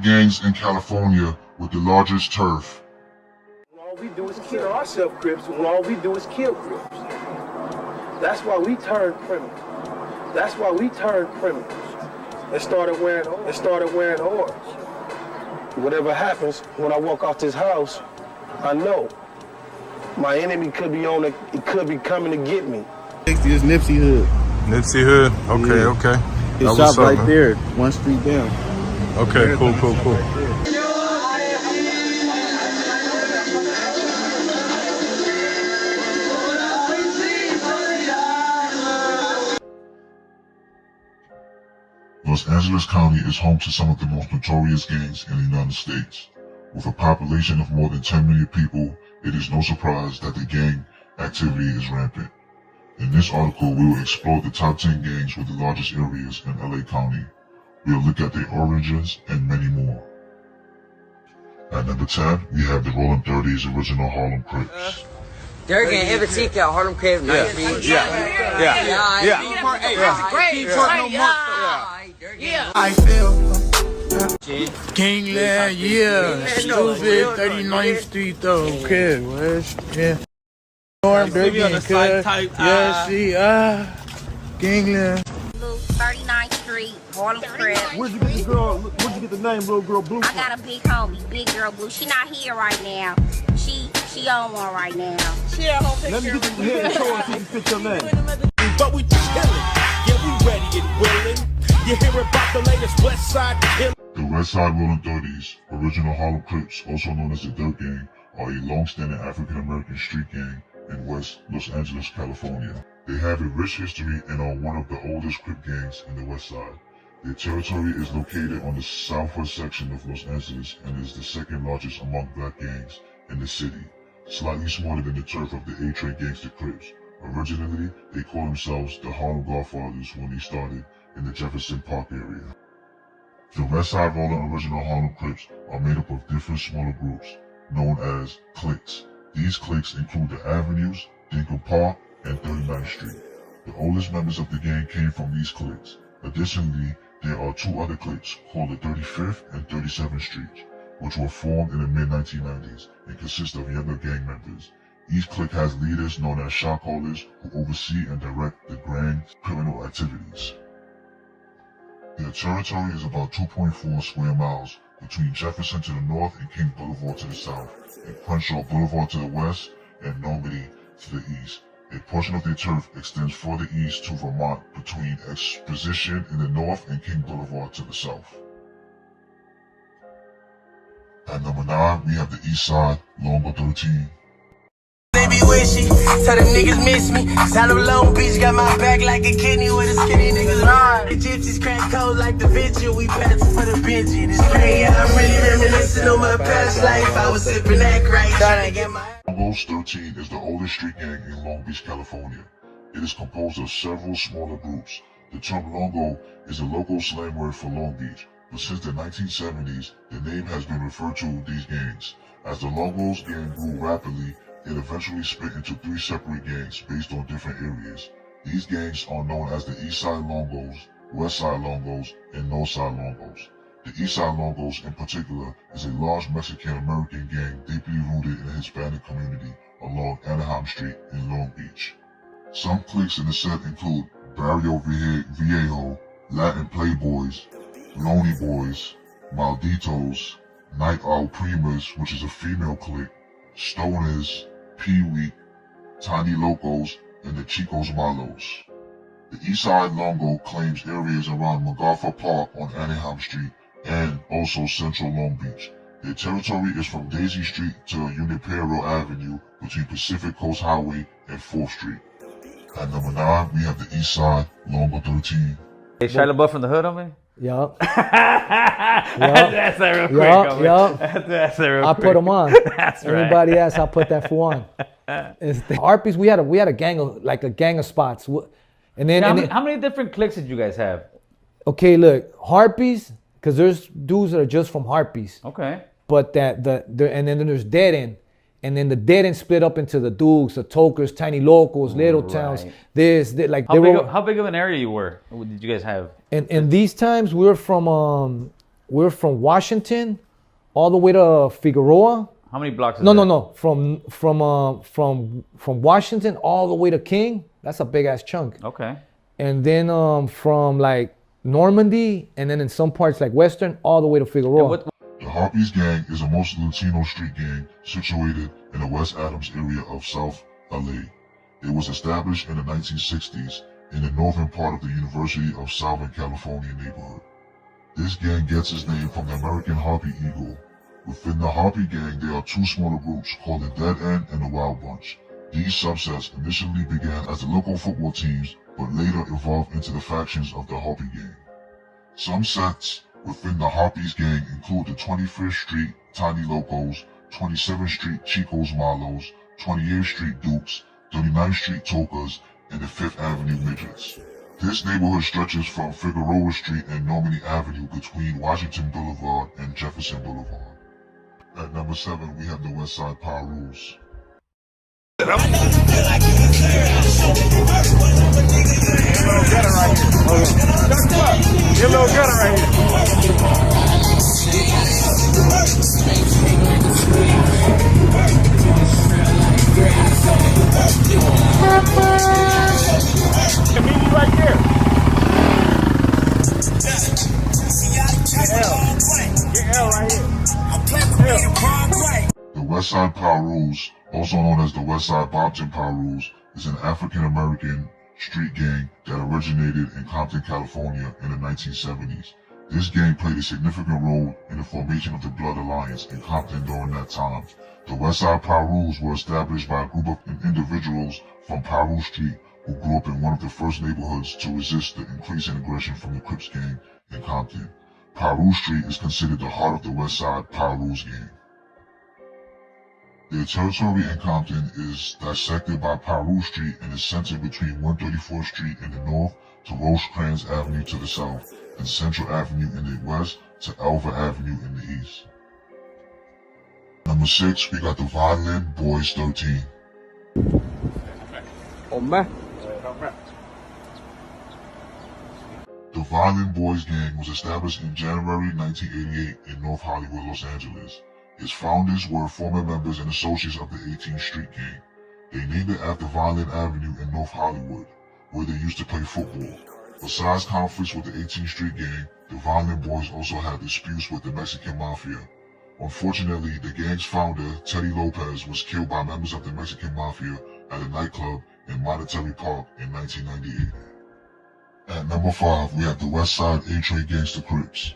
gangs in California with the largest turf. All we do is kill ourselves Crips, and all we do is kill Crips. That's why we turned criminals. That's why we turned criminals and started wearing orange. Whatever happens when I walk off this house, I know my enemy could be coming to get me. It's Nipsey Hood. Nipsey Hood. Okay, Yeah. okay. His shop right there, one street down. Okay, cool. Los Angeles County is home to some of the most notorious gangs in the United States. With a population of more than 10 million people, it is no surprise that the gang activity is rampant. In this article, we will explore the top 10 gangs with the largest areas in LA County. We'll look at their origins and many more. At number 10, we have the Rollin' 30s original Harlem Crips. They're getting everything out Harlem Crips, nice beach. Yeah. I feel Gangland, yeah. Stupid 39th Street though. Okay, West, yeah. Norm, they're getting cut. Yeah, see, Gangland. 39th Street, Harlem Crips. Where'd you get the girl? Where'd you get the name, Little Girl Blue? I got a big homie, Big Girl Blue. She not here right now. She on one right now. Let me get you here and show her so you can fit your name. But we chillin', yeah, we ready and willin'. You hear about the latest West Side killing? The West Side Rollin' 30s, original Harlem Crips, also known as the Dirt Gang, are a long-standing African-American street gang in West Los Angeles, California. They have a rich history and are one of the oldest Crip gangs in the West Side. Their territory is located on the southwest section of Los Angeles and is the second largest among black gangs in the city, slightly smaller than the turf of the A-Train Gangster Crips. Originally, they called themselves the Harlem Godfathers when they started in the Jefferson Park area. The West Side Rollin' original Harlem Crips are made up of different smaller groups, known as cliques. These cliques include the Avenues, Dingle Park, and 39th Street. The oldest members of the gang came from these cliques. Additionally, there are two other cliques called the 35th and 37th Streets, which were formed in the mid-1990s and consist of younger gang members. Each clique has leaders known as shot callers who oversee and direct the gang's criminal activities. Their territory is about 2.4 square miles between Jefferson to the north and King Boulevard to the south, and Crenshaw Boulevard to the west, and Normandy to the east. A portion of their turf extends further east to Vermont between Exposition in the north and King Boulevard to the south. At number 9, we have the East Side, Longo 13. They be wishy, tell them niggas miss me. Sound of Long Beach, got my back like a kidney with a skinny niggas ride. The gypsies crack cold like the venture, we pass for the Benji. This crazy, I'm really reminiscing on my past life. I was sipping that crack, trying to get my... Longos 13 is the oldest street gang in Long Beach, California. It is composed of several smaller groups. The term Longo is a local slang word for Long Beach, but since the 1970s, the name has been referred to these gangs. As the Longos gang grew rapidly, it eventually split into 3 separate gangs based on different areas. These gangs are known as the East Side Longos, West Side Longos, and North Side Longos. The East Side Longos in particular is a large Mexican-American gang deeply rooted in the Hispanic community along Anaheim Street in Long Beach. Some cliques in the set include Barrio Viejo, Latin Playboys, Lonely Boys, Malditos, Night Owl Primas, which is a female clique, Stoners, Pee-Wee, Tiny Locos, and the Chicos Malos. The Eastside Longo claims areas around MacArthur Park on Anaheim Street and also Central Long Beach. Their territory is from Daisy Street to Junipero Avenue between Pacific Coast Highway and 4th Street. At number 9, we have the Eastside Longo 13. Hey, Shia LaBeouf from the hood on me? Yup. That's that real quick. Yup. That's that real I quick. put them on. That's right. Anybody else, I put that for on. It's the Harpies, we had a gang of, like a gang of spots. And then, How many different cliques did you guys have? Okay, look, Harpies, because there's dudes that are just from Harpies. Okay. But and then there's Dead End. And then the Dead End split up into the Dukes, the Tokers, Tiny Locals, Little Towns. How big of an area did you guys have? And these times we were from we're from Washington all the way to Figueroa. How many blocks is No, that? no. From Washington all the way to King. That's a big ass chunk. Okay. And then from like Normandy, and then in some parts like Western, all the way to Figueroa. The Harpy's gang is a mostly Latino street gang situated in the West Adams area of South LA. It was established in the 1960s in the northern part of the University of Southern California neighborhood. This gang gets its name from the American Harpy eagle. Within the Harpy gang, there are two smaller groups called the Dead End and the Wild Bunch. These subsets initially began as the local football teams, but later evolved into the factions of the Harpy gang. Some sets within the Harpy's gang include the 25th Street Tiny Locos, 27th Street Chicos Malos, 28th Street Dukes, 39th Street Tokas, and the 5th Avenue Midgets. This neighborhood stretches from Figueroa Street and Normandy Avenue between Washington Boulevard and Jefferson Boulevard. At number 7, we have the West Side Pirus. Your little gutter right here. Can meet you right there. Get L right here. The West Side Pirus, also known as the West Side Compton Pirus, is an African-American street gang that originated in Compton, California in the 1970s. This gang played a significant role in the formation of the Blood Alliance in Compton during that time. The West Side Pirus were established by a group of individuals from Piru Street who grew up in one of the first neighborhoods to resist the increasing aggression from the Crips gang in Compton. Piru Street is considered the heart of the West Side Pirus gang. Their territory in Compton is dissected by Piru Street and is centered between 134th Street in the north to Rosecrans Avenue to the south and Central Avenue in the west to Elva Avenue in the east. Number 6, we got the Vineland Boys 13. Oh man. The Vineland Boys gang was established in January 1988 in North Hollywood, Los Angeles. Its founders were former members and associates of the 18th Street Gang. They named it after Vineland Avenue in North Hollywood, where they used to play football. Besides conflicts with the 18th Street Gang, the Vineland Boys also had disputes with the Mexican Mafia. Unfortunately, the gang's founder, Teddy Lopez, was killed by members of the Mexican Mafia at a nightclub in Monterey Park in 1998. At number 5, we have the West Side A-Train Gangster Crips.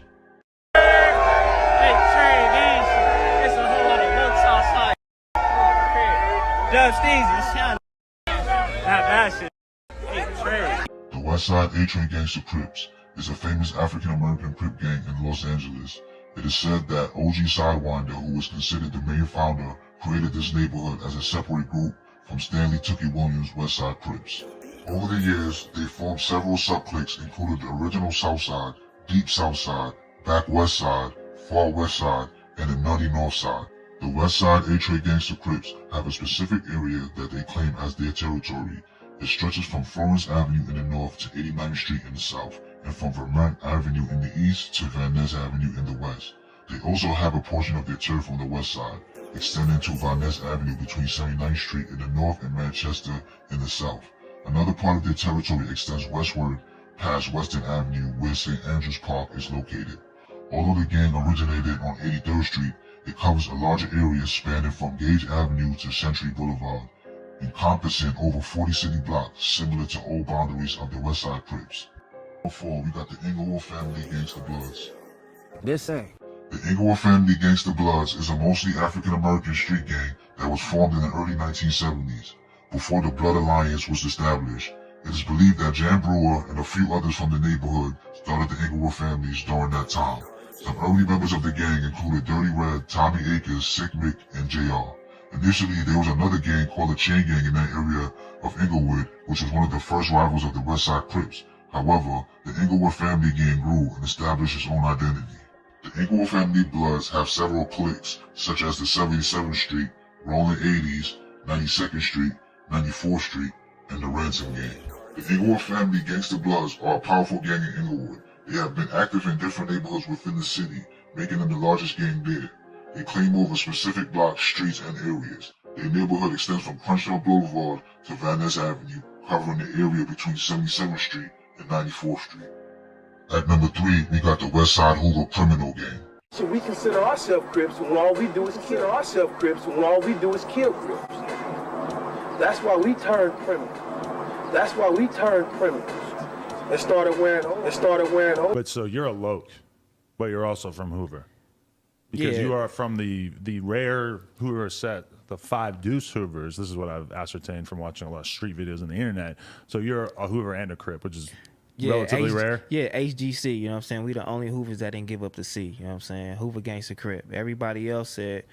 The West Side A-Train Gangster Crips is a famous African-American Crip gang in Los Angeles. It is said that OG Sidewinder, who was considered the main founder, created this neighborhood as a separate group from Stanley Tookie Williams' West Side Crips. Over the years, they formed several sub-cliques including the original South Side, Deep South Side, Back West Side, Far West Side, and the Nutty North Side. The West Side A-Train Gangster Crips have a specific area that they claim as their territory. It stretches from Florence Avenue in the north to 89th Street in the south, and from Vermont Avenue in the east to Van Ness Avenue in the west. They also have a portion of their turf on the west side, extending to Van Ness Avenue between 79th Street in the north and Manchester in the south. Another part of their territory extends westward past Western Avenue, where St. Andrews Park is located. Although the gang originated on 83rd Street, it covers a larger area spanning from Gage Avenue to Century Boulevard, encompassing over 40 city blocks similar to old boundaries of the West Side Crips. Number 4, we got the Inglewood Family Gangster Bloods. This ain't. The Inglewood Family Gangster Bloods is a mostly African-American street gang that was formed in the early 1970s, before the Blood Alliance was established. It is believed that Jan Brewer and a few others from the neighborhood started the Inglewood families during that time. Some early members of the gang included Dirty Red, Tommy Akers, Sick Mick, and JR. Initially, there was another gang called the Chain Gang in that area of Inglewood, which was one of the first rivals of the West Side Crips. However, the Inglewood Family Gang grew and established its own identity. The Inglewood Family Bloods have several cliques, such as the 77th Street, Rolling 80s, 92nd Street, 94th Street, and the Ransom Gang. The Inglewood Family Gangster Bloods are a powerful gang in Inglewood. They have been active in different neighborhoods within the city, making them the largest gang there. They claim over specific blocks, streets, and areas. Their neighborhood extends from Crenshaw Boulevard to Van Ness Avenue, covering the area between 77th Street and 94th Street. At number 3, we got the West Side Hoover Criminal Gang. So we consider ourselves Crips when all we do is kill ourselves Crips when all we do is kill Crips. That's why we turned criminals. That's why we turned criminals. And started wearing. But so you're a Loke, but you're also from Hoover. Because you are from the rare Hoover set, the 5 Deuce Hoovers. This is what I've ascertained from watching a lot of street videos on the internet. So you're a Hoover and a Crip, which is relatively rare. Yeah, HGC, you know what I'm saying? We the only Hoovers that didn't give up the C, you know what I'm saying? Hoover Gangster Crip. Everybody else said,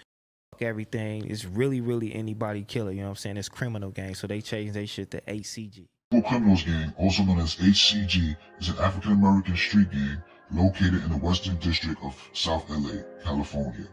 fuck everything. It's really, really anybody killer, you know what I'm saying? It's criminal gang, so they changed their shit to HCG. Hoover Criminals Gang, also known as HCG, is an African-American street gang located in the Western District of South LA, California.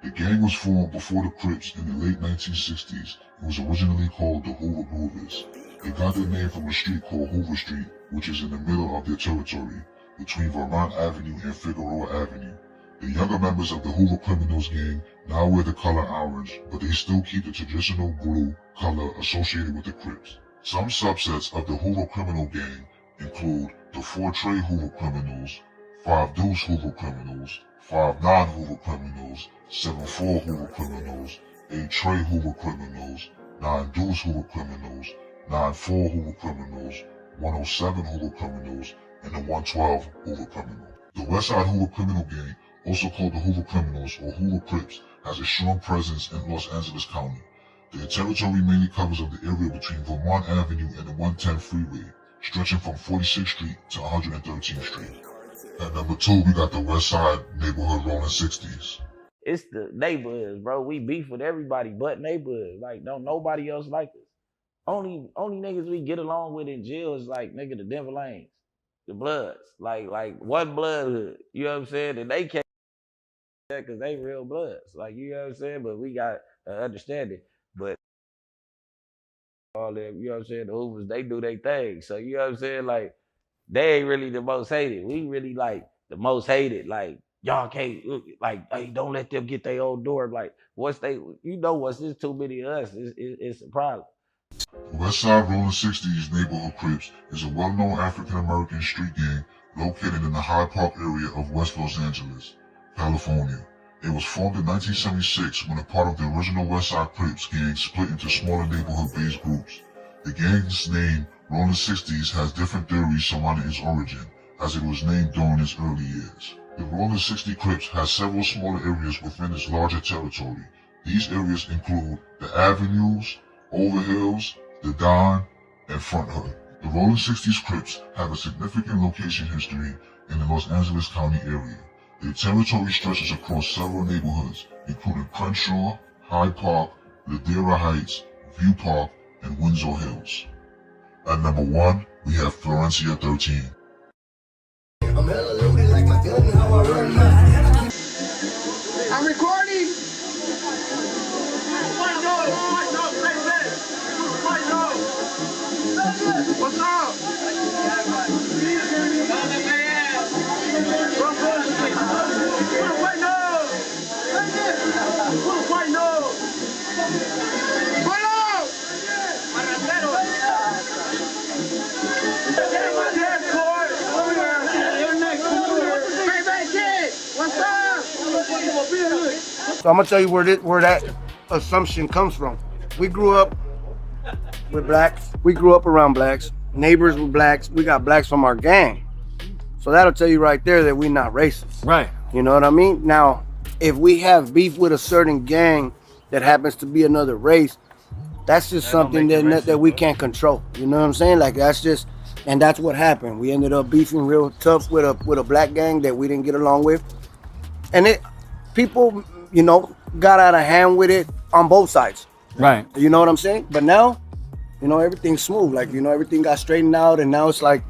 The gang was formed before the Crips in the late 1960s and was originally called the Hoover Groovers. They got their name from a street called Hoover Street, which is in the middle of their territory, between Vermont Avenue and Figueroa Avenue. The younger members of the Hoover Criminals Gang now wear the color orange, but they still keep the traditional blue color associated with the Crips. Some subsets of the Hoover Criminal Gang include the 4 Trey Hoover Criminals, 5 Deuce Hoover Criminals, 5 Non-Hoover Criminals, 7-4 Hoover Criminals, 8 Trey Hoover Criminals, 9 Deuce Hoover Criminals, 9-4 Hoover Criminals, 107 Hoover Criminals, and the 112 Hoover Criminal. The West Side Hoover Criminal Gang, also called the Hoover Criminals or Hoover Crips, has a strong presence in Los Angeles County. Their territory mainly covers up the area between Vermont Avenue and the 110 freeway, stretching from 46th Street to 113th Street. At number 2, we got the West Side Neighborhood Rollin 60s. It's the neighborhoods, bro. We beef with everybody but neighborhoods. Like, don't nobody else like us. Only niggas we get along with in jail is like, nigga, the Denver Lanes, the Bloods. Like one bloodhood. You know what I'm saying? And they can't that because they real Bloods. Like, you know what I'm saying? But we got an understanding. But all them, you know what I'm saying, the Hoovers, they do their thing. So, you know what I'm saying? Like, they ain't really the most hated. We really like the most hated. Like, y'all can't, like, hey, don't let them get their own door. Like, once they, you know, once there's too many of us, it's a problem. The West Side Rollin 60s Neighborhood Crips is a well-known African-American street gang located in the Hyde Park area of West Los Angeles, California. It was formed in 1976 when a part of the original West Side Crips gang split into smaller neighborhood-based groups. The gang's name, Rollin 60s, has different theories surrounding its origin, as it was named during its early years. The Rollin 60 Crips has several smaller areas within its larger territory. These areas include the Avenues, Overhills, the Don, and Front Hood. The Rollin 60s Crips have a significant location history in the Los Angeles County area. Their territory stretches across several neighborhoods, including Crenshaw, Hyde Park, Ladera Heights, View Park, and Windsor Hills. At number 1, we have Florencia 13. I'm hella loaded like my gun, how I run my... I'm recording! What's up? So I'm gonna tell you where that assumption comes from. We grew up with blacks. We grew up around blacks. Neighbors were blacks. We got blacks from our gang. So that'll tell you right there that we're not racist. Right. You know what I mean? Now, if we have beef with a certain gang that happens to be another race, that's just something that we can't control. You know what I'm saying? Like, that's just, and that's what happened. We ended up beefing real tough with a black gang that we didn't get along with. And people, you know, got out of hand with it on both sides. Right. You know what I'm saying? But now, you know, everything's smooth. Like, you know, everything got straightened out, and now it's like,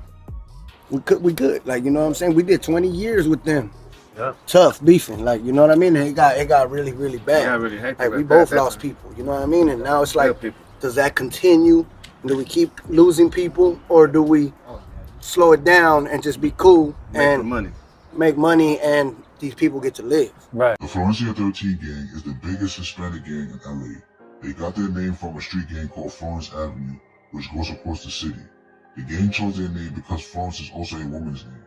we good. Like, you know what I'm saying? We did 20 years with them. Yep. Tough beefing. Like, you know what I mean? It got really, really bad. Yeah, really hectic. Like, we both lost people. You know what I mean? And now it's like, does that continue? Do we keep losing people, or do we slow it down and just be cool and make money, and these people get to live. Right. The Florencia 13 gang is the biggest Hispanic gang in LA. They got their name from a street gang called Florence Avenue, which goes across the city. The gang chose their name because Florence is also a woman's name.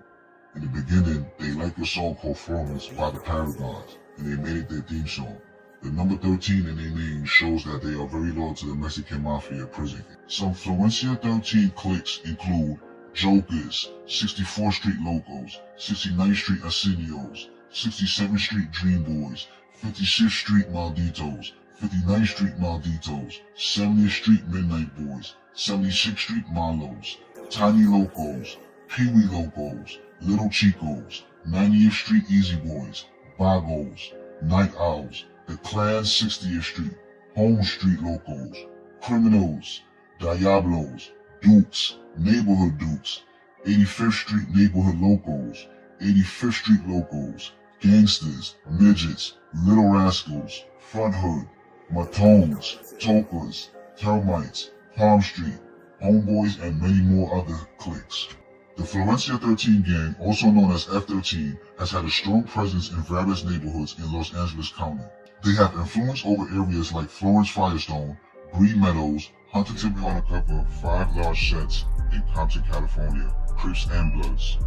In the beginning, they liked a song called Florence by the Paragons, and they made it their theme song. The number 13 in their name shows that they are very loyal to the Mexican Mafia prison. Some Florencia 13 cliques include Jokers, 64th Street Locos, 69th Street Arsenio's, 67th Street Dream Boys, 56th Street Malditos, 59th Street Malditos, 70th Street Midnight Boys, 76th Street Malos, Tiny Locos, Pee Wee Locos, Little Chicos, 90th Street Easy Boys, Vagos, Night Owls, The Clan 60th Street, Home Street Locos, Criminals, Diablos, Dukes, Neighborhood Dukes, 85th Street Neighborhood Locos, 85th Street Locos, Gangsters, Midgets, Little Rascals, Front Hood, Matones, Tokas, Termites, Palm Street, Homeboys, and many more other cliques. The Florencia 13 gang, also known as F13, has had a strong presence in various neighborhoods in Los Angeles County. They have influence over areas like Florence Firestone, Bree Meadows, Huntington Cover, 5 large sets in Compton, California, Crips and Bloods.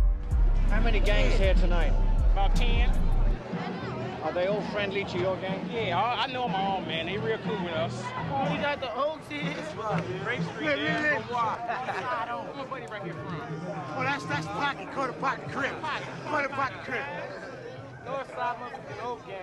How many gangs here tonight? About 10. Are they all friendly to your gang? Yeah, I know them all, man. They real cool with us. Oh, you got the old kids? Great Street, yeah. Where my buddy right here from? Oh, that's Pocket, Carver Park Crip. Carver Park Crip. North side must be the old gang.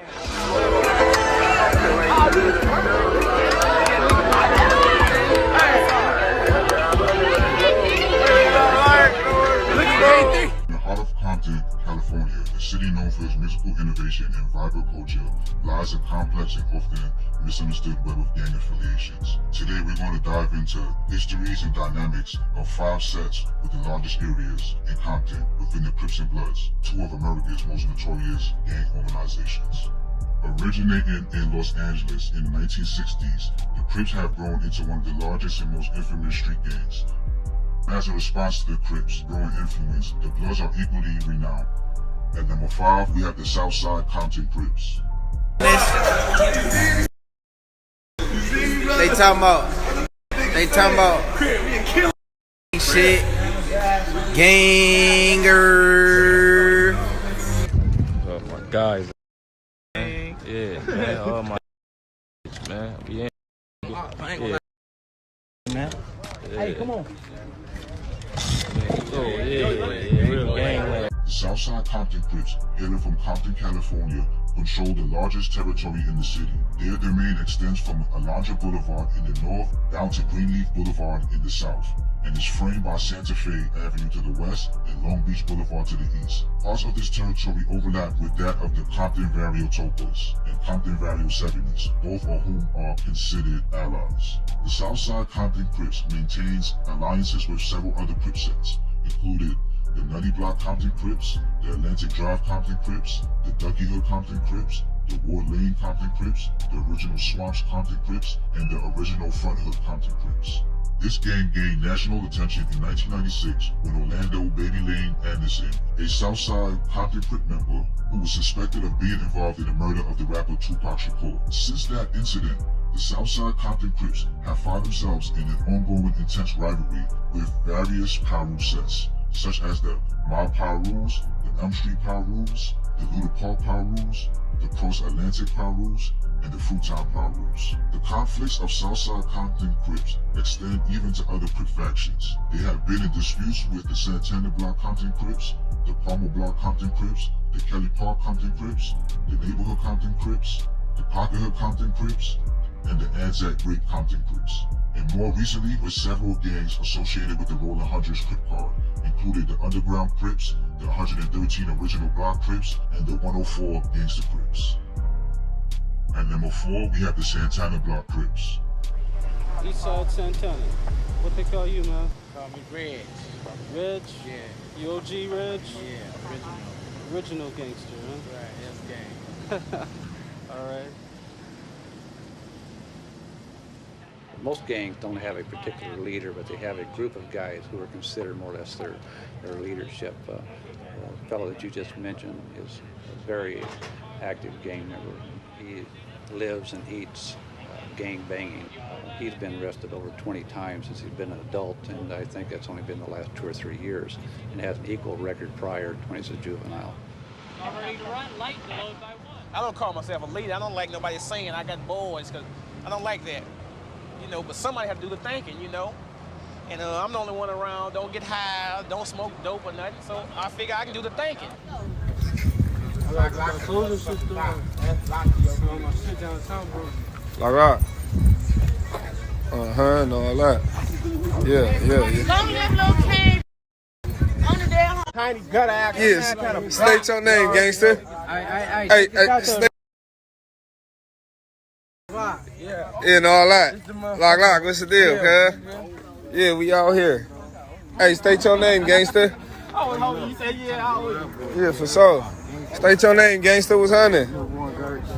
In the heart of Compton, California, a city known for its musical innovation and vibrant culture, lies a complex and often misunderstood web of gang affiliations. Today we're going to dive into histories and dynamics of 5 sets with the largest areas in Compton within the Crips and Bloods, 2 of America's most notorious gang organizations. Originating in Los Angeles in the 1960s, the Crips have grown into one of the largest and most infamous street gangs. As a response to the Crips' growing influence, the Bloods are equally renowned. At number 5, we have the Southside Compton Crips. They talking about shit, ganger. Oh my guys, yeah, man, oh my man, we ain't, yeah, man. Hey, come on. Oh yeah, real gang. The Southside Compton Crips, hailing from Compton, California, control the largest territory in the city. Their domain extends from Alondra Boulevard in the north down to Greenleaf Boulevard in the south, and is framed by Santa Fe Avenue to the west and Long Beach Boulevard to the east. Parts of this territory overlap with that of the Compton Barrio Topas and Compton Barrio 70s, both of whom are considered allies. The Southside Compton Crips maintains alliances with several other Crip sets, including the Nutty Block Compton Crips, the Atlantic Drive Compton Crips, the Ducky Hood Compton Crips, the Ward Lane Compton Crips, the original Swamps Compton Crips, and the original Front Hood Compton Crips. This gang gained national attention in 1996 when Orlando Baby Lane Anderson, a Southside Compton Crip member who was suspected of being involved in the murder of the rapper Tupac Shakur. Since that incident, the Southside Compton Crips have found themselves in an ongoing intense rivalry with various Piru sets, such as the Mob Pirus, the Elm Street Pirus, the Lueders Park Pirus, the Cross Atlantic Pirus, and the Fruitown Pirus. The conflicts of Southside Compton Crips extend even to other Crip factions. They have been in disputes with the Santana Block Compton Crips, the Palmer Block Compton Crips, the Kelly Park Compton Crips, the Neighborhood Compton Crips, the Pocket Hood Compton Crips, and the Anzac Great Compton Crips, and more recently with several gangs associated with the Rolling Hundreds Crip card, including the Underground Crips, the 113 Original Block Crips, and the 104 Gangster Crips. At number 4, we have the Santana Block Crips. Eastside Santana. What they call you, man? Call me Reg. Reg? Yeah. You OG Reg? Yeah, original. Original gangster, huh? Right, that's gang. All right. most gangs don't have a particular leader, but they have a group of guys who are considered more or less their leadership. The fellow that you just mentioned is a very active gang member. He lives and eats gang banging. He's been arrested over 20 times since he's been an adult, and I think that's only been the last 2 or 3 years, and has an equal record prior when he's a juvenile. I don't call myself a leader. I don't like nobody saying I got boys, because I don't like that. You know, but somebody have to do the thinking, you know. And I'm the only one around, don't get high, don't smoke dope or nothing, so I figure I can do the thinking. Like that. And all that. Yeah. Long live little Kane. On the damn tiny gutter act. Yes. State your name, gangster. Hey, state. Yeah, and all that. Like, what's the deal, cuz? Yeah, we out here. Hey, state your name, gangster. Oh, you said yeah, how old are you? Yeah, for sure. State your name, gangster. What's happening?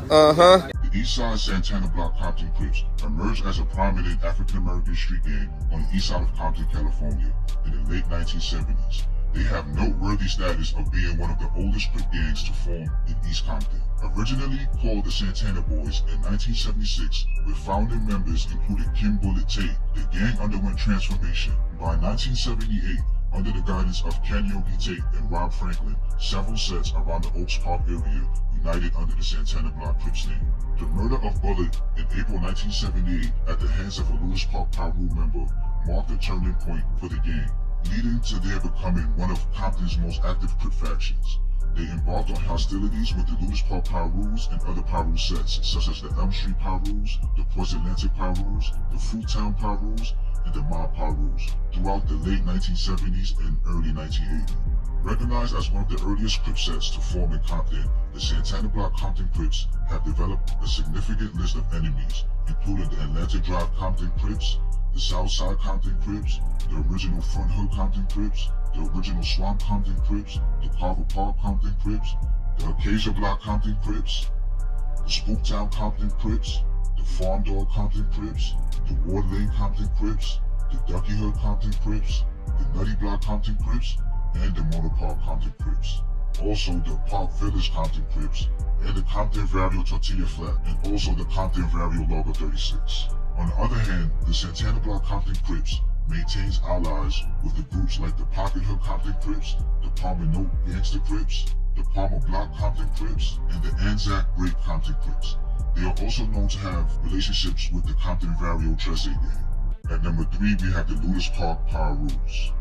The East Side Santana Block Compton Crips emerged as a prominent African-American street gang on the east side of Compton, California in the late 1970s. They have noteworthy status of being one of the oldest Crip gangs to form in East Compton. Originally called the Santana Boys in 1976, with founding members including Kim Bullet Tate, the gang underwent transformation. By 1978, under the guidance of Ken Yogi Tate and Rob Franklin, several sets around the Oaks Park area united under the Santana Block Crips name. The murder of Bullet in April 1978 at the hands of a Lueders Park Pirus member marked a turning point for the gang, leading to their becoming one of Compton's most active Crip factions. They embarked on hostilities with the Lueders Park Pirus and other Pirus sets, such as the Elm Street Pirus, the Port Atlantic Pirus, the Fruittown Pirus, and the Mob Pirus throughout the late 1970s and early 1980s. Recognized as one of the earliest Crip sets to form in Compton, the Santana Block Compton Crips have developed a significant list of enemies, including the Atlantic Drive Compton Crips, the Southside Compton Crips, the original Front Hood Compton Crips, the original Swamp Compton Crips, the Carver Park Compton Crips, the Acacia Block Compton Crips, the Spooktown Compton Crips, the Farm Dog Compton Crips, the Ward Lane Compton Crips, the Ducky Hood Compton Crips, the Nutty Block Compton Crips, and the Motor Park Compton Crips. Also the Park Village Compton Crips, and the Compton Vario Tortilla Flat, and also the Compton Vario Logo 36. On the other hand, the Santana Block Compton Crips maintains allies with the groups like the Pocket Hood Compton Crips, the Palmer Note Gangster Crips, the Palmer Block Compton Crips, and the Anzac Grape Compton Crips. They are also known to have relationships with the Compton Vario Tresse Gang. At number 3, we have the Lueders Park Pirus.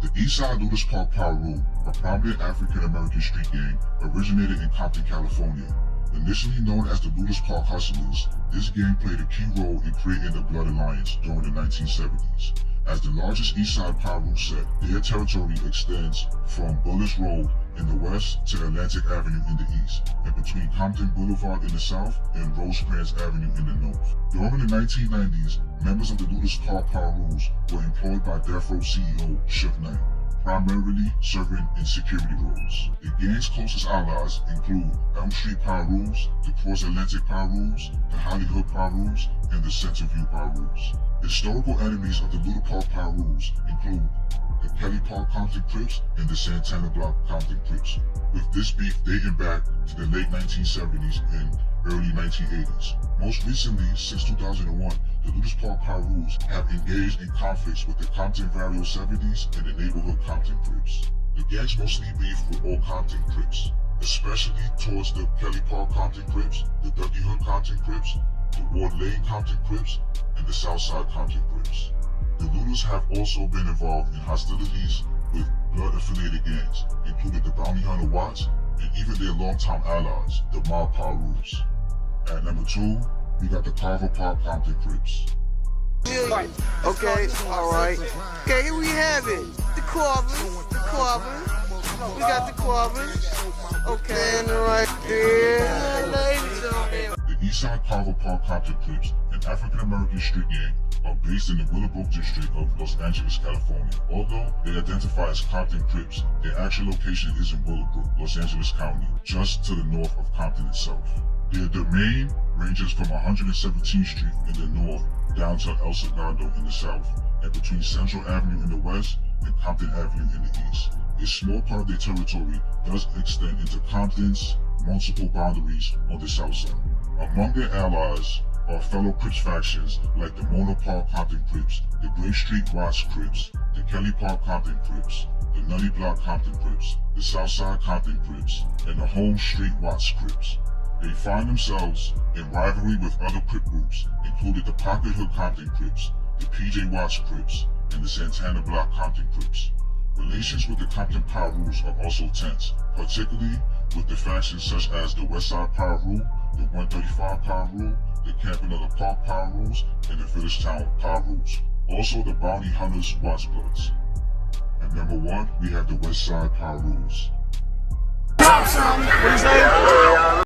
The Eastside Lueders Park Pirus, a prominent African-American street gang, originated in Compton, California. Initially known as the Lueders Park Hustlers, this gang played a key role in creating the Blood Alliance during the 1970s. As the largest Eastside Pirus set, their territory extends from Bullis Road in the west to Atlantic Avenue in the east, and between Compton Boulevard in the south and Rosecrans Avenue in the north. During the 1990s, members of the Lueders Park Pirus were employed by Death Row CEO Suge Knight, primarily serving in security roles. The gang's closest allies include Elm Street Pirus, the Cross Atlantic Pirus, the Hollywood Pirus, and the Centerview Pirus. Historical enemies of the Lueders Park Pirus include the Kelly Park Compton Crips and the Santana Block Compton Crips, with this beef dating back to the late 1970s and early 1980s. Most recently, since 2001, the Lueders Park Pirus have engaged in conflicts with the Compton Vario 70s and the Neighborhood Compton Crips. The gangs mostly beef with all Compton Crips, especially towards the Kelly Park Compton Crips, the Ducky Hood Compton Crips, the Ward Lane Compton Crips, and the Southside Compton Crips. The Lueders have also been involved in hostilities with blood-affiliated gangs, including the Bounty Hunter Watts and even their longtime allies, the Mob Pirus. At number 2, we got the Carver Park Compton Crips. Okay, alright. Okay, here we have it. The Carvers. We got the Carvers. Okay, and right there. Ladies on there. The Eastside Carver Park Compton Crips, an African-American street gang, are based in the Willowbrook district of Los Angeles, California. Although they identify as Compton Crips, their actual location is in Willowbrook, Los Angeles County, just to the north of Compton itself. Their domain ranges from 117th Street in the north downtown El Segundo in the south, and between Central Avenue in the west and Compton Avenue in the east. A small part of their territory does extend into Compton's multiple boundaries on the south side. Among their allies are fellow Crips factions like the Mono Park Compton Crips, the Gray Street Watts Crips, the Kelly Park Compton Crips, the Nutty Block Compton Crips, the Southside Compton Crips, and the Home Street Watts Crips. They find themselves in rivalry with other Crip groups, including the Pocket Hood Compton Crips, the PJ Watts Crips, and the Santana Block Compton Crips. Relations with the Compton Pirus are also tense, particularly with the factions such as the Westside Piru, the 135 Piru, the Campanella Park Pirus, and the Village Town Pirus. Also the Bounty Hunters Watts Bloods. At number 1, we have the Westside Pirus. What you say?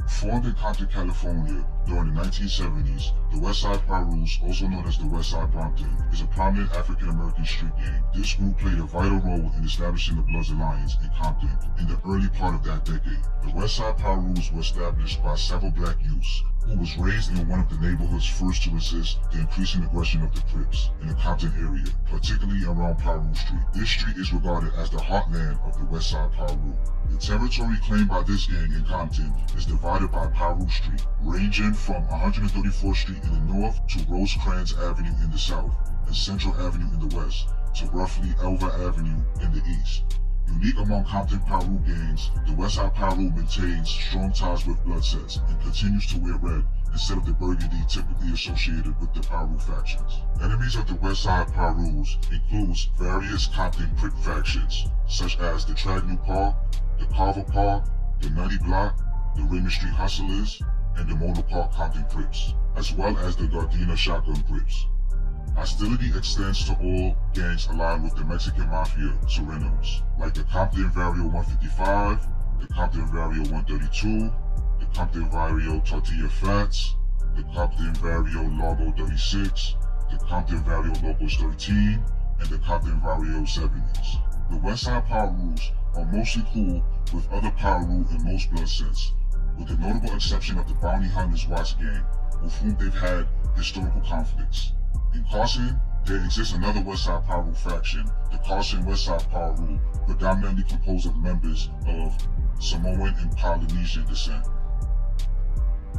Formed in Compton, California during the 1970s, the Westside Pirus, also known as the Westside Compton, is a prominent African-American street gang. This group played a vital role in establishing the Bloods Alliance in Compton in the early part of that decade. The Westside Pirus were established by several black youths who was raised in one of the neighborhoods first to resist the increasing aggression of the Crips in the Compton area, particularly around Piru Street. This street is regarded as the heartland of the Westside Piru. The territory claimed by this gang in Compton is divided by Piru Street, ranging from 134th Street in the north to Rosecrans Avenue in the south and Central Avenue in the west to roughly Elva Avenue in the east. Unique among Compton Piru gangs, the Westside Piru maintains strong ties with blood sets and continues to wear red instead of the burgundy typically associated with the Piru factions. Enemies of the Westside Pirus includes various Compton Crip factions, such as the Tragnu Park, the Carver Park, the Nutty Block, the Raymond Street Hustlers, and the Mono Park Compton Crips, as well as the Gardena Shotgun Crips. Hostility extends to all gangs aligned with the Mexican Mafia Serenos, like the Compton Vario 155, the Compton Vario 132, the Compton Vario Tortilla Fats, the Compton Vario Largo 36, the Compton Vario Locos 13, and the Compton Vario 70s. The Westside Pirus are mostly cool with other Piru in most blood sets, with the notable exception of the Bounty Hunters Watts gang, with whom they've had historical conflicts. In Carson, there exists another Westside Piru faction, the Carson Westside Piru, predominantly composed of members of Samoan and Polynesian descent.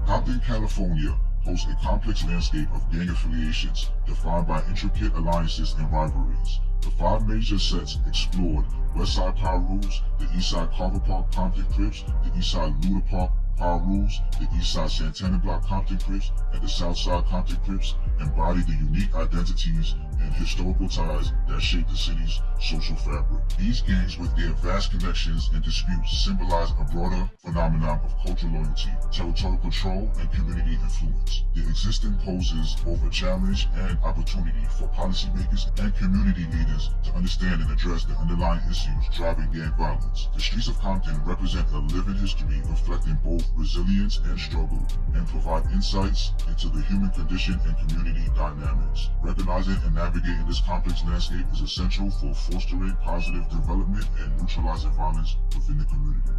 Compton, California hosts a complex landscape of gang affiliations defined by intricate alliances and rivalries. The 5 major sets explored: Westside Pirus, the Eastside Carver Park Compton Crips, the Eastside Lueders Park Pirus, the Eastside Santana Block Compton Crips, and the Southside Compton Crips embody the unique identities and historical ties that shape the city's social fabric. These gangs, with their vast connections and disputes, symbolize a broader phenomenon of cultural loyalty, territorial control, and community influence. Their existence poses both a challenge and opportunity for policymakers and community leaders to understand and address the underlying issues driving gang violence. The streets of Compton represent a living history reflecting both resilience and struggle, and provide insights into the human condition and community dynamics. Recognizing and navigating this complex landscape is essential for fostering positive development and neutralizing violence within the community.